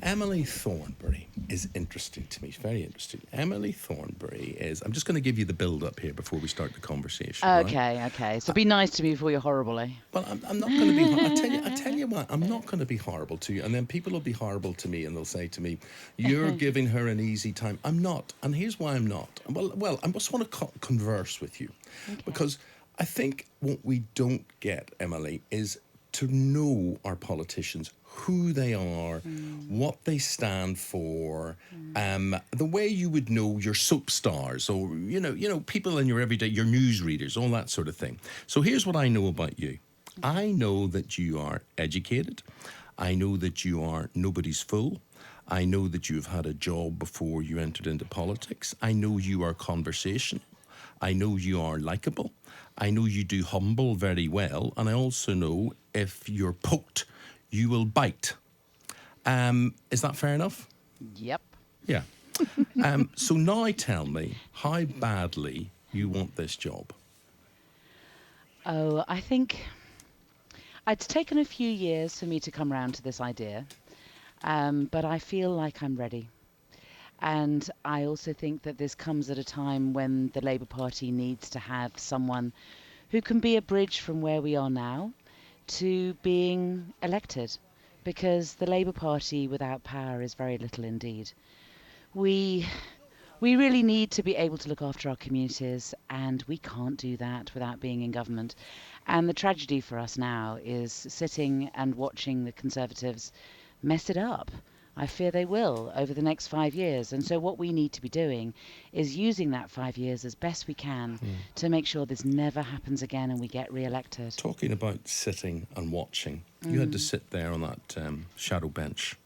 Emily Thornberry is interesting to me. It's very interesting. Emily Thornberry is... I'm just going to give you the build-up here before we start the conversation. Okay, right? okay. So be nice to me before you're horrible, eh? Well, I'm not going to be... I tell you what, I'm not going to be horrible to you. And then people will be horrible to me and they'll say to me, you're giving her an easy time. I'm not. And here's why I'm not. Well, I just want to converse with you. Okay. Because I think what we don't get, Emily, is to know our politicians, who they are, what they stand for, the way you would know your soap stars or, you know, people in your everyday, your newsreaders, all that sort of thing. So here's what I know about you. I know that you are educated. I know that you are nobody's fool. I know that you've had a job before you entered into politics. I know you are conversational. I know you are likeable. I know you do humble very well. And I also know if you're poked, you will bite. Is that fair enough? Yep. Yeah. So now tell me how badly you want this job. Oh, I think it's taken a few years for me to come round to this idea, but I feel like I'm ready. And I also think that this comes at a time when the Labour Party needs to have someone who can be a bridge from where we are now to being elected, because the Labour Party without power is very little indeed. We really need to be able to look after our communities, and we can't do that without being in government. And the tragedy for us now is sitting and watching the Conservatives mess it up. I fear they will over the next 5 years. And so what we need to be doing is using that 5 years as best we can to make sure this never happens again and we get re-elected. Talking about sitting and watching, you had to sit there on that shadow bench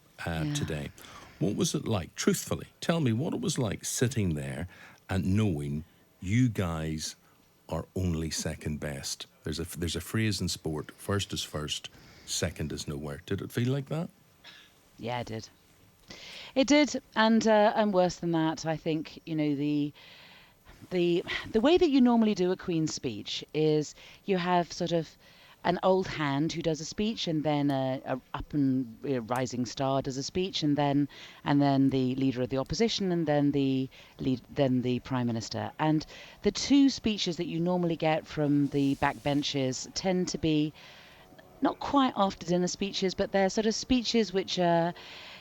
today. What was it like? Truthfully, tell me what it was like sitting there and knowing you guys are only second best. There's a phrase in sport, first is first, second is nowhere. Did it feel like that? Yeah, it did. It did, and worse than that, I think, you know, the way that you normally do a Queen's speech is you have sort of an old hand who does a speech, and then a up and rising star does a speech, and then the leader of the opposition, and then the prime minister. And the two speeches that you normally get from the backbenches tend to be not quite after dinner speeches, but they're sort of speeches which are,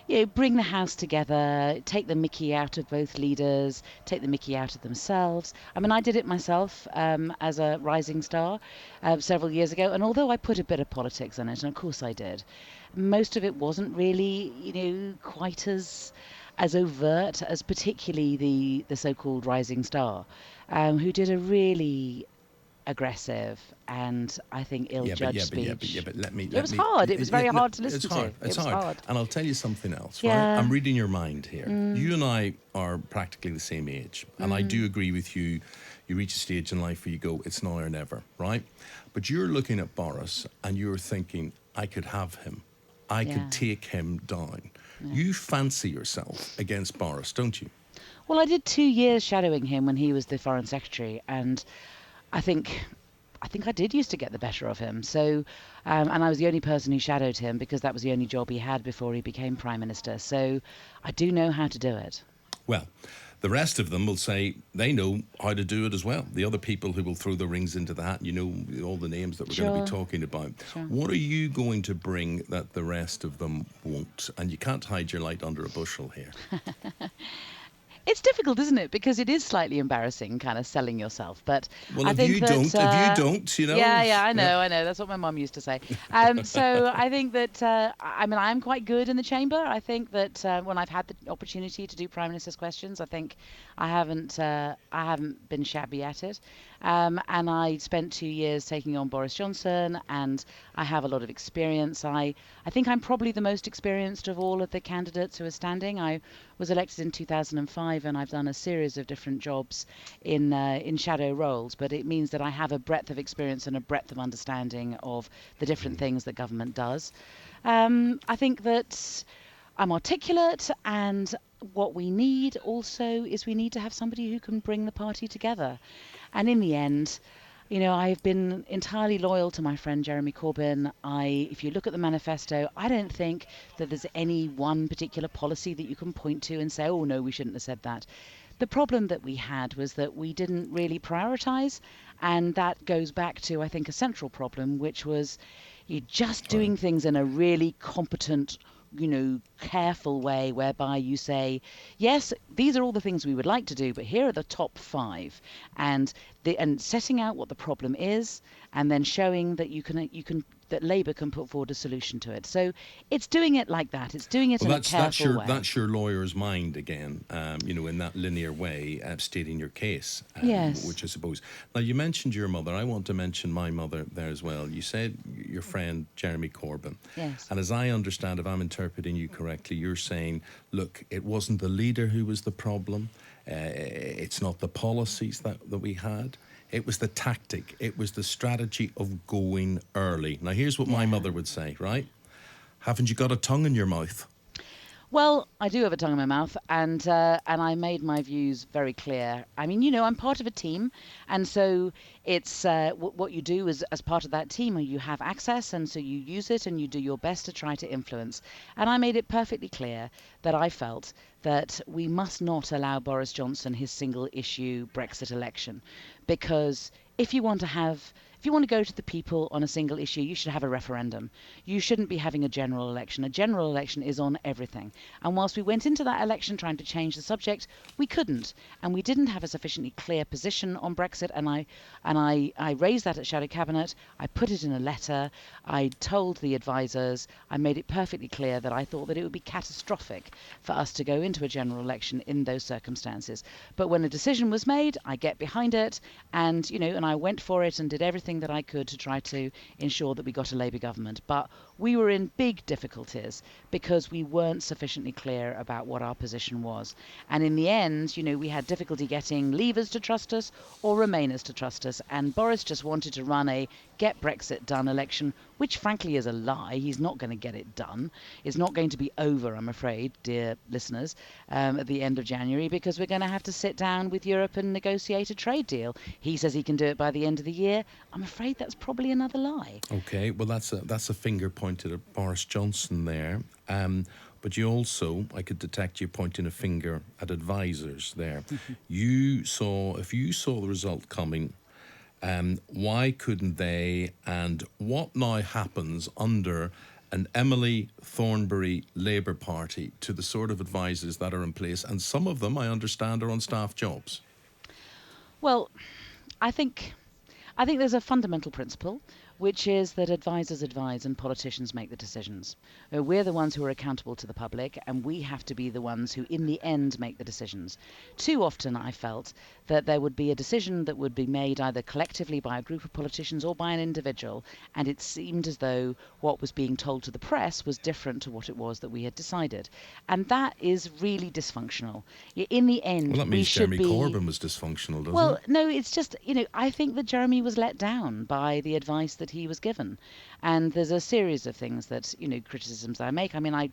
you know, bring the house together, take the mickey out of both leaders, take the mickey out of themselves. I mean, I did it myself as a rising star several years ago, and although I put a bit of politics in it, and of course I did, most of it wasn't really, you know, quite as overt as particularly the so-called rising star, who did a really aggressive and I think ill-judged speech. But let me. It was hard. It was very hard to listen to. It's hard. And I'll tell you something else, right? Yeah. I'm reading your mind here. You and I are practically the same age. And I do agree with you. You reach a stage in life where you go, it's now or never, right? But you're looking at Boris and you're thinking, I could have him. I could take him down. Yeah. You fancy yourself against Boris, don't you? Well, I did 2 years shadowing him when he was the Foreign Secretary, and I think I did used to get the better of him. So, and I was the only person who shadowed him because that was the only job he had before he became Prime Minister. So I do know how to do it. Well, the rest of them will say they know how to do it as well. The other people who will throw the rings into the hat, you know, all the names that we're going to be talking about. Sure. What are you going to bring that the rest of them won't? And you can't hide your light under a bushel here. It's difficult, isn't it? Because it is slightly embarrassing, kind of selling yourself. But well, I think if you don't, you know. Yeah, I know. That's what my mum used to say. So I think that I mean, I am quite good in the chamber. I think that when I've had the opportunity to do Prime Minister's questions, I think I haven't been shabby at it. And I spent 2 years taking on Boris Johnson, and I have a lot of experience. I think I'm probably the most experienced of all of the candidates who are standing. I was elected in 2005, and I've done a series of different jobs in shadow roles. But it means that I have a breadth of experience and a breadth of understanding of the different things that government does. I think that I'm articulate, and what we need also is we need to have somebody who can bring the party together. And in the end, I've been entirely loyal to my friend Jeremy Corbyn. If you look at the manifesto, I don't think that there's any one particular policy that you can point to and say, oh no, we shouldn't have said that. The problem that we had was that we didn't really prioritise, and that goes back to, I think, a central problem, which was you're just doing things in a really competent, careful way, whereby you say, yes, these are all the things we would like to do, but here are the top 5, and setting out what the problem is, and then showing that that Labour can put forward a solution to it. So it's doing it like that. It's doing it in a careful way. That's your lawyer's mind again, in that linear way, stating your case. Yes. Which I suppose. Now, you mentioned your mother. I want to mention my mother there as well. You said your friend Jeremy Corbyn. Yes. And as I understand, if I'm interpreting you correctly, you're saying, look, it wasn't the leader who was the problem. It's not the policies that we had. It was the tactic. It was the strategy of going early. Now, here's what my mother would say, right? Haven't you got a tongue in your mouth? Well, I do have a tongue in my mouth, and I made my views very clear. I mean, I'm part of a team, and so it's what you do is, as part of that team, you have access, and so you use it, and you do your best to try to influence. And I made it perfectly clear that I felt that we must not allow Boris Johnson his single-issue Brexit election, because if you want to go to the people on a single issue, you should have a referendum. You shouldn't be having a general election. A general election is on everything. And whilst we went into that election trying to change the subject, we couldn't. And we didn't have a sufficiently clear position on Brexit. And I raised that at Shadow Cabinet. I put it in a letter. I told the advisors. I made it perfectly clear that I thought that it would be catastrophic for us to go into a general election in those circumstances. But when a decision was made, I get behind it, and I went for it and did everything that I could to try to ensure that we got a Labour government. But we were in big difficulties because we weren't sufficiently clear about what our position was. And in the end, we had difficulty getting Leavers to trust us or Remainers to trust us. And Boris just wanted to run a get Brexit done election, which frankly is a lie. He's not going to get it done. It's not going to be over, I'm afraid, dear listeners, at the end of January, because we're going to have to sit down with Europe and negotiate a trade deal. He says he can do it by the end of the year. I'm afraid that's probably another lie. Okay, well, that's a finger pointed at Boris Johnson there. But you also, I could detect you pointing a finger at advisors there. If you saw the result coming, why couldn't they? And what now happens under an Emily Thornberry Labour Party to the sort of advisors that are in place? And some of them, I understand, are on staff jobs. Well, I think there's a fundamental principle, which is that advisors advise and politicians make the decisions. We're the ones who are accountable to the public, and we have to be the ones who, in the end, make the decisions. Too often, I felt that there would be a decision that would be made either collectively by a group of politicians or by an individual, and it seemed as though what was being told to the press was different to what it was that we had decided. And that is really dysfunctional. In the end, well, that means Jeremy Corbyn was dysfunctional, doesn't it? Well, no, it's just, I think that Jeremy was let down by the advice that he was given. And there's a series of things that, criticisms I make. I mean,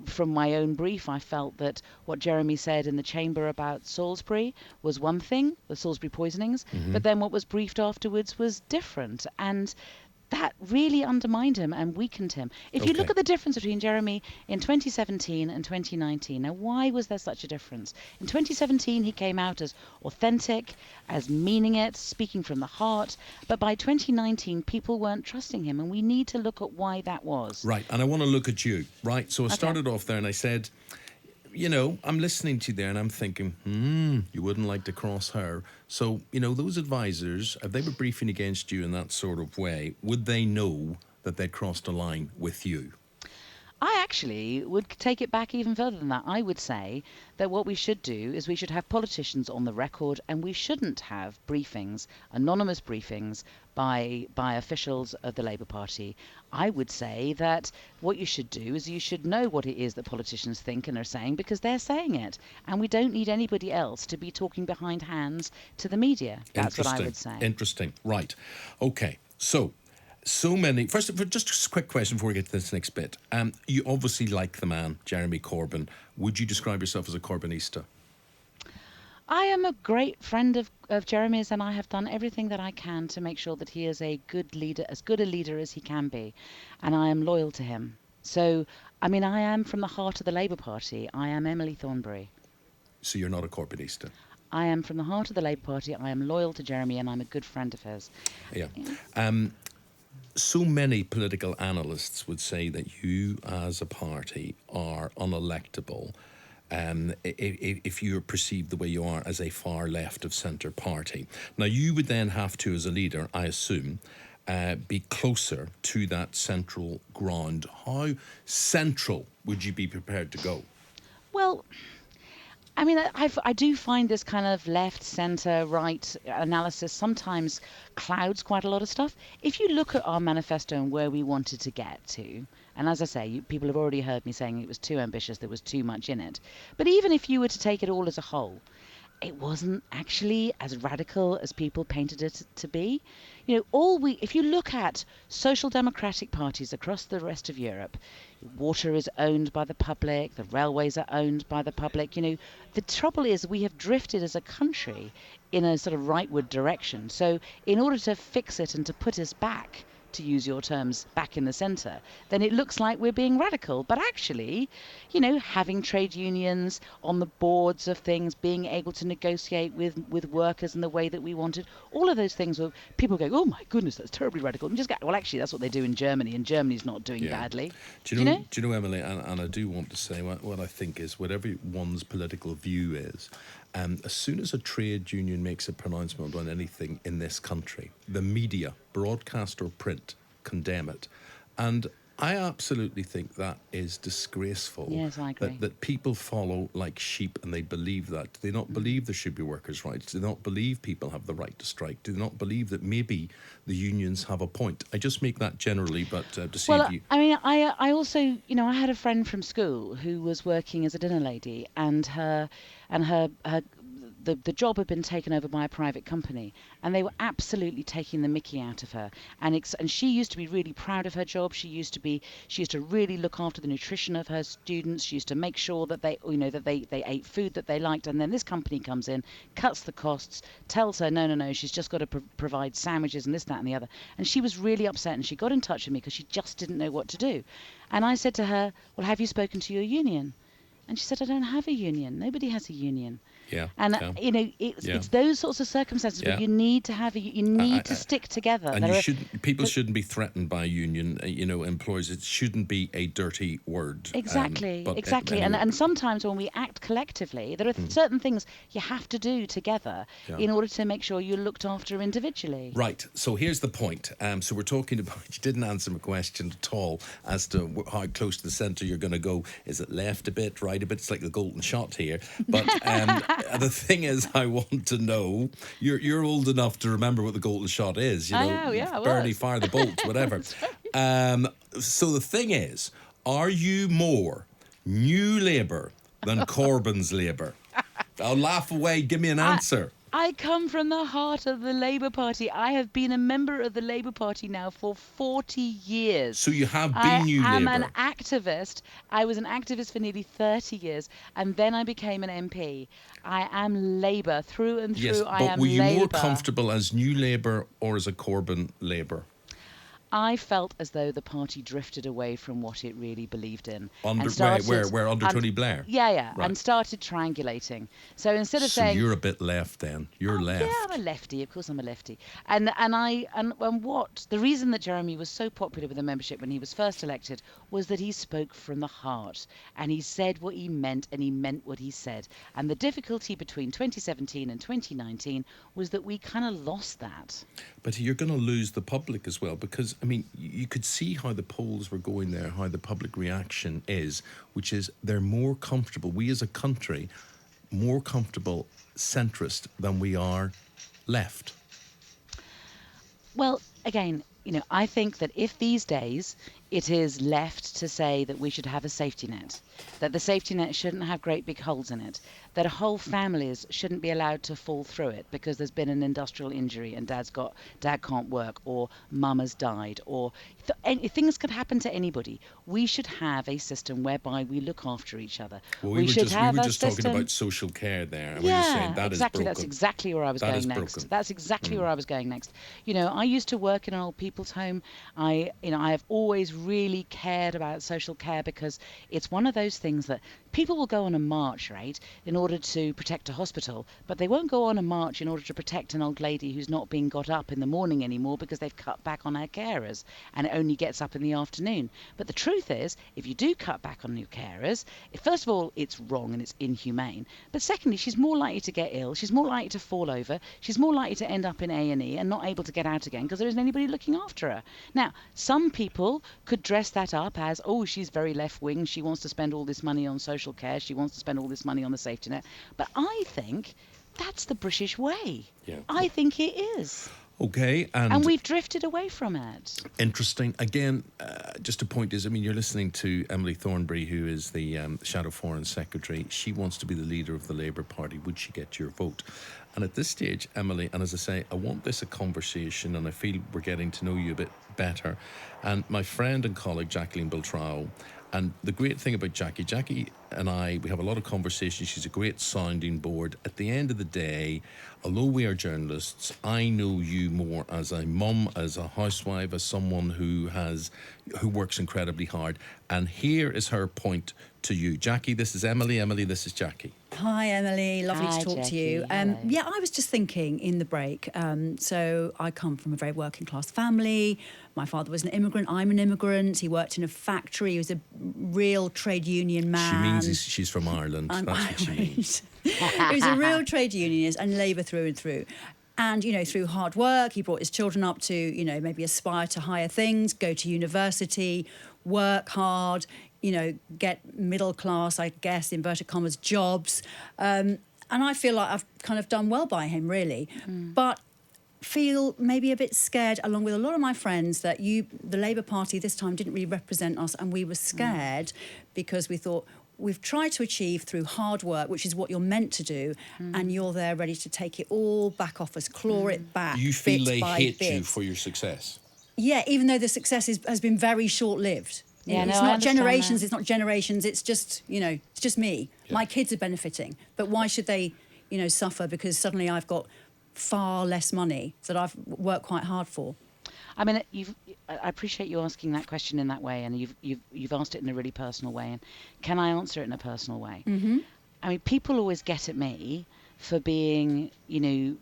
from my own brief, I felt that what Jeremy said in the chamber about Salisbury was one thing, the Salisbury poisonings, but then what was briefed afterwards was different. And that really undermined him and weakened him. If you look at the difference between Jeremy in 2017 and 2019, now why was there such a difference? In 2017, he came out as authentic, as meaning it, speaking from the heart. But by 2019, people weren't trusting him, and we need to look at why that was. Right, and I want to look at you, right? So I started off there and I said, I'm listening to you there and I'm thinking, you wouldn't like to cross her. So, those advisors, if they were briefing against you in that sort of way, would they know that they'd crossed a line with you? I actually would take it back even further than that. I would say that what we should do is we should have politicians on the record, and we shouldn't have briefings, anonymous briefings, by officials of the Labour Party. I would say that what you should do is you should know what it is that politicians think and are saying, because they're saying it. And we don't need anybody else to be talking behind hands to the media. That's what I would say. Interesting. Right. Okay. So many. First, just a quick question before we get to this next bit. You obviously like the man, Jeremy Corbyn. Would you describe yourself as a Corbynista? I am a great friend of Jeremy's, and I have done everything that I can to make sure that he is a good leader, as good a leader as he can be, and I am loyal to him. So, I mean, I am from the heart of the Labour Party. I am Emily Thornberry. So you're not a Corbynista. I am from the heart of the Labour Party. I am loyal to Jeremy, and I'm a good friend of his. Yeah. So many political analysts would say that you as a party are unelectable if you're perceived the way you are as a far left of centre party. Now, you would then have to, as a leader, I assume, be closer to that central ground. How central would you be prepared to go? Well, I mean, I do find this kind of left, centre, right analysis sometimes clouds quite a lot of stuff. If you look at our manifesto and where we wanted to get to, and as I say, people have already heard me saying it was too ambitious, there was too much in it. But even if you were to take it all as a whole, it wasn't actually as radical as people painted it to be. You know, if you look at social democratic parties across the rest of Europe, water is owned by the public, the railways are owned by the public. You know, the trouble is we have drifted as a country in a sort of rightward direction. So in order to fix it and to put us back, to use your terms, back in the centre, then it looks like we're being radical. But actually, you know, having trade unions on the boards of things, being able to negotiate with workers in the way that we wanted, all of those things were, people go, oh my goodness, that's terribly radical. And just go, well, actually, that's what they do in Germany, and Germany's not doing badly. Do you know, do you know, Emily, and I do want to say what I think is whatever one's political view is, as soon as a trade union makes a pronouncement on anything in this country, the media, broadcast or print, condemn it. And I absolutely think that is disgraceful. Yes, I agree. That people follow like sheep and they believe that. Do they not believe there should be workers' rights? Do they not believe people have the right to strike? Do they not believe that maybe the unions have a point? I just make that generally, but to see if you... I mean, I also, you know, I had a friend from school who was working as a dinner lady, and her the job had been taken over by a private company, and they were absolutely taking the mickey out of her. And she used to be really proud of her job. She used to really look after the nutrition of her students. She used to make sure that they, you know, that they ate food that they liked. And then this company comes in, cuts the costs, tells her no, she's just got to provide sandwiches and this, that, and the other. And she was really upset, and she got in touch with me because she just didn't know what to do. And I said to her, well, have you spoken to your union? And she said, I don't have a union. Nobody has a union. Yeah. And you know, it's those sorts of circumstances where you need to have to stick together. And people shouldn't be threatened by union, employers. It shouldn't be a dirty word. Exactly. Anyway. And sometimes when we act collectively, there are certain things you have to do together in order to make sure you're looked after individually. Right. So here's the point. So we're talking about, you didn't answer my question at all as to how close to the centre you're going to go. Is it left a bit, right a bit? It's like the golden shot here. But the thing is, I want to know, you're old enough to remember what the golden shot is. You know, I know, yeah, Bernie, fire the bolt, whatever. So the thing is, are you more New Labour than Corbyn's Labour? I'll laugh away. Give me an answer. I come from the heart of the Labour Party. I have been a member of the Labour Party now for 40 years. So you have been New Labour. I am an activist. I was an activist for nearly 30 years, and then I became an MP. I am Labour through and through. Yes, I am but were you Labour. more comfortable as New Labour or as a Corbyn Labour? I felt as though the party drifted away from what it really believed in. Under Tony Blair? Yeah. Right. And started triangulating. So instead of saying... So you're a bit left then. You're left. Yeah, I'm a lefty. Of course I'm a lefty. And what... The reason that Jeremy was so popular with the membership when he was first elected was that he spoke from the heart. And he said what he meant, and he meant what he said. And the difficulty between 2017 and 2019 was that we kind of lost that. But you're going to lose the public as well, because, I mean, you could see how the polls were going there, how the public reaction is, which is they're more comfortable, we as a country, more comfortable centrist than we are left. Well, again, I think that if these days, it is left to say that we should have a safety net, that the safety net shouldn't have great big holes in it, that whole families shouldn't be allowed to fall through it because there's been an industrial injury and dad can't work, or mum has died, or things could happen to anybody. We should have a system whereby we look after each other. Well, we should have we were a just system. talking about social care there, and we were Yeah, saying that exactly. is broken. That's exactly where I was That going is next. broken. That's exactly where I was going next. I used to work in an old people's home. I have always really cared about social care because it's one of those things that people will go on a march, right, in order to protect a hospital, but they won't go on a march in order to protect an old lady who's not being got up in the morning anymore because they've cut back on her carers and it only gets up in the afternoon. But the truth is, if you do cut back on your carers, first of all, it's wrong and it's inhumane. But secondly, she's more likely to get ill. She's more likely to fall over. She's more likely to end up in A&E and not able to get out again because there isn't anybody looking after her. Now, some people could dress that up as, oh, she's very left-wing. She wants to spend all this money on social care. She wants to spend all this money on the safety net. But I think that's the British way. Yeah. I think it is. Okay, and we've drifted away from it. Interesting. Again, just a point is, you're listening to Emily Thornberry, who is the Shadow Foreign Secretary. She wants to be the leader of the Labour Party. Would she get your vote? And at this stage, Emily, and as I say, I want this a conversation, and I feel we're getting to know you a bit better. And my friend and colleague, Jacqueline Beltrao, and the great thing about Jackie and I, we have a lot of conversations. She's a great sounding board. At the end of the day, although we are journalists, I know you more as a mum, as a housewife, as someone who works incredibly hard. And here is her point to you. Jackie, this is Emily. Emily, this is Jackie. Hi, Emily. Lovely Hi, to talk Jackie. to you. Hello. I was just thinking in the break. So I come from a very working class family. My father was an immigrant. I'm an immigrant. He worked in a factory. He was a real trade union man. She means she's from Ireland. That's what she means. He was a real trade unionist and Labour through and through. And, through hard work, he brought his children up to, maybe aspire to higher things, go to university, work hard, get middle class, I guess, inverted commas, jobs. And I feel like I've kind of done well by him, really. But feel maybe a bit scared, along with a lot of my friends, that the Labour Party this time didn't really represent us, and we were scared because we thought, we've tried to achieve through hard work, which is what you're meant to do, and you're there ready to take it all back off us, claw it back. You feel bit they by hate bit. you for your success? Yeah, even though the success has been very short-lived. Yeah, It's I not understand generations. that. It's not generations. It's just it's just me. Yeah. My kids are benefiting, but why should they suffer because suddenly I've got far less money that I've worked quite hard for? I appreciate you asking that question in that way, and you've asked it in a really personal way. And can I answer it in a personal way? Mm-hmm. People always get at me for being,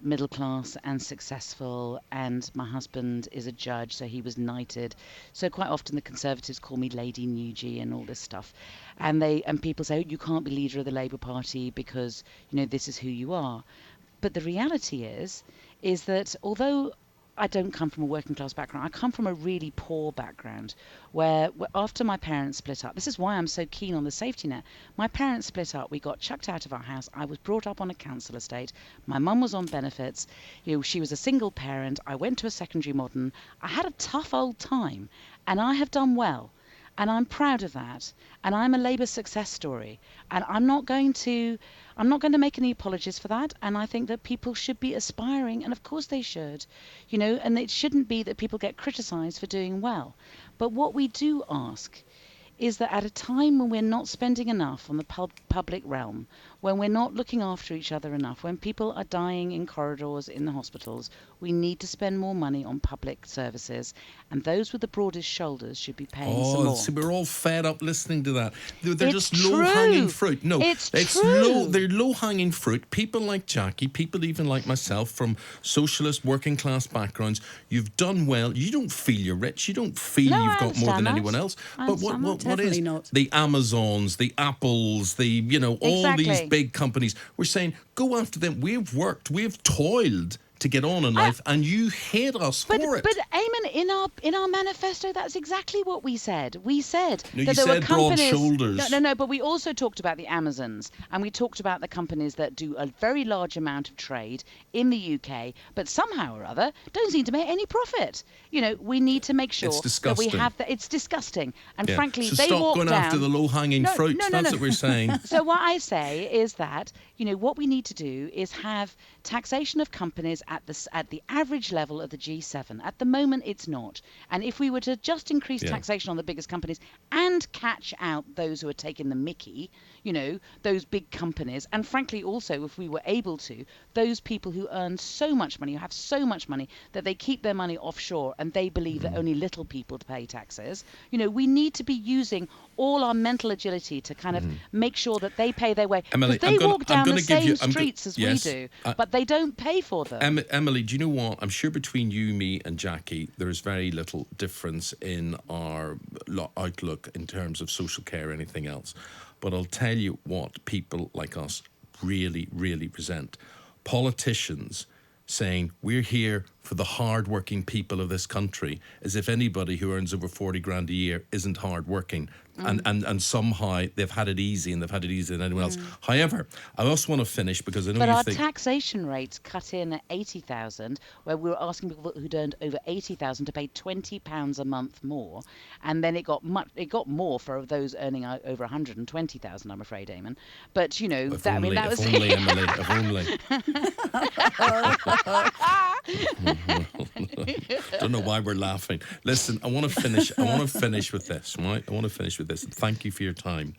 middle class and successful, and my husband is a judge, so he was knighted. So quite often the Conservatives call me Lady Nugey and all this stuff, and people say, oh, you can't be leader of the Labour Party because this is who you are. But the reality is that although I don't come from a working class background, I come from a really poor background where after my parents split up, this is why I'm so keen on the safety net. My parents split up, we got chucked out of our house. I was brought up on a council estate. My mum was on benefits. She was a single parent. I went to a secondary modern. I had a tough old time, and I have done well. And I'm proud of that. And I'm a Labour success story. And I'm not going to make any apologies for that. And I think that people should be aspiring, and of course they should, and it shouldn't be that people get criticised for doing well. But what we do ask is that at a time when we're not spending enough on the public realm, when we're not looking after each other enough, when people are dying in corridors in the hospitals, we need to spend more money on public services, and those with the broadest shoulders should be paying some more. So we're all fed up listening to that. They're It's just low-hanging fruit. No, it's true. They're low-hanging fruit. People like Jackie, people even like myself from socialist working class backgrounds, you've done well. You don't feel you're rich. You don't feel No, you've I got more than understand that. anyone else. I But understand what is Definitely not. the Amazons, the Apples, all Exactly. these big companies? We're saying go after them. We've worked, we've toiled to get on in life, and you hate us for it. But Eamon, in our manifesto, that's exactly what we said. We said No, that you there were said broad companies. shoulders. No. But we also talked about the Amazons, and we talked about the companies that do a very large amount of trade in the UK, but somehow or other don't seem to make any profit. We need to make sure that we have that. It's disgusting, and frankly, so they stop walk going down after the low-hanging fruit. That's what we're saying. So what I say is that what we need to do is have taxation of companies at the average level of the G7. At the moment, it's not. And if we were to just increase taxation on the biggest companies and catch out those who are taking the mickey, those big companies, and frankly also if we were able to, those people who earn so much money, who have so much money that they keep their money offshore and they believe that only little people to pay taxes, we need to be using all our mental agility to kind of make sure that they pay their way. Emily, Because they walk down the same streets as we do, but they don't pay for them. Emily, do you know what? I'm sure between you, me and Jackie, there's very little difference in our outlook in terms of social care or anything else. But I'll tell you what people like us really, really resent. Politicians saying we're here for the hard-working people of this country, as if anybody who earns over 40 grand a year isn't hard-working. And somehow they've had it easy, and they've had it easier than anyone else. However, I also want to finish because I know but you our think... taxation rates cut in at 80,000, where we were asking people who'd earned over 80,000 to pay £20 a month more, and then it got more for those earning over 120,000. I'm afraid, Eamon. But If that only, was if only, Emily, if only. Don't know why we're laughing. Listen, I want to finish with this, right? I want to finish with this. Thank you for your time.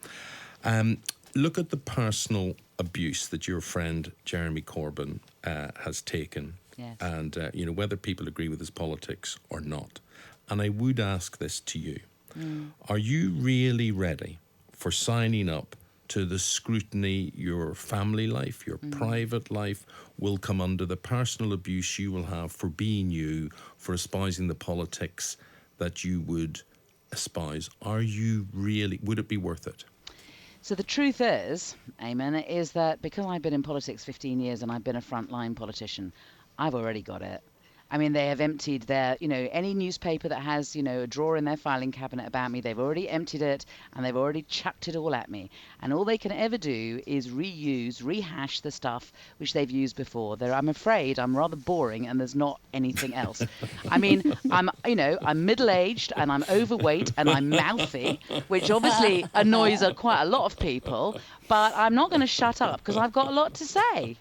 Look at the personal abuse that your friend Jeremy Corbyn has taken, yes. and whether people agree with his politics or not. And I would ask this to you: are you really ready for signing up to the scrutiny your family life, your private life will come under, the personal abuse you will have for being you, for espousing the politics that you would espouse? Are you really, would it be worth it? So the truth is, Eamon, is that because I've been in politics 15 years and I've been a frontline politician, I've already got it. I mean, they have emptied their, any newspaper that has, a drawer in their filing cabinet about me, they've already emptied it and they've already chucked it all at me. And all they can ever do is rehash the stuff which they've used before. I'm afraid I'm rather boring and there's not anything else. I mean, I'm middle-aged and I'm overweight and I'm mouthy, which obviously annoys quite a lot of people. But I'm not going to shut up because I've got a lot to say.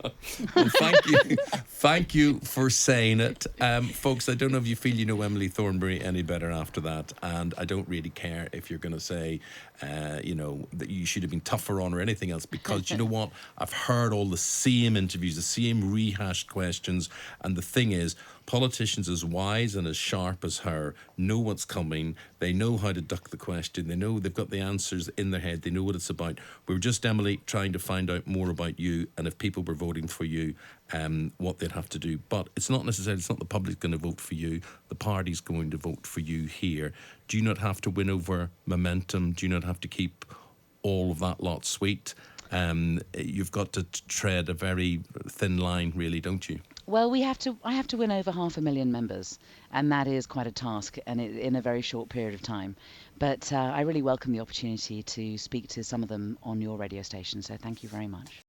Well, thank you. Thank you for saying it. Folks, I don't know if you feel you know Emily Thornberry any better after that. And I don't really care if you're going to say, that you should have been tougher on or anything else. Because you know what? I've heard all the same interviews, the same rehashed questions. And the thing is, politicians as wise and as sharp as her know what's coming. They know how to duck the question. They know they've got the answers in their head. They know what it's about. We were just, Emily, trying to find out more about you and if people were voting for you, what they'd have to do. But it's not the public going to vote for you. The party's going to vote for you here. Do you not have to win over momentum? Do you not have to keep all of that lot sweet? You've got to tread a very thin line, really, don't you? Well, I have to win over 500,000 members, and that is quite a task, and in a very short period of time. But I really welcome the opportunity to speak to some of them on your radio station, so thank you very much.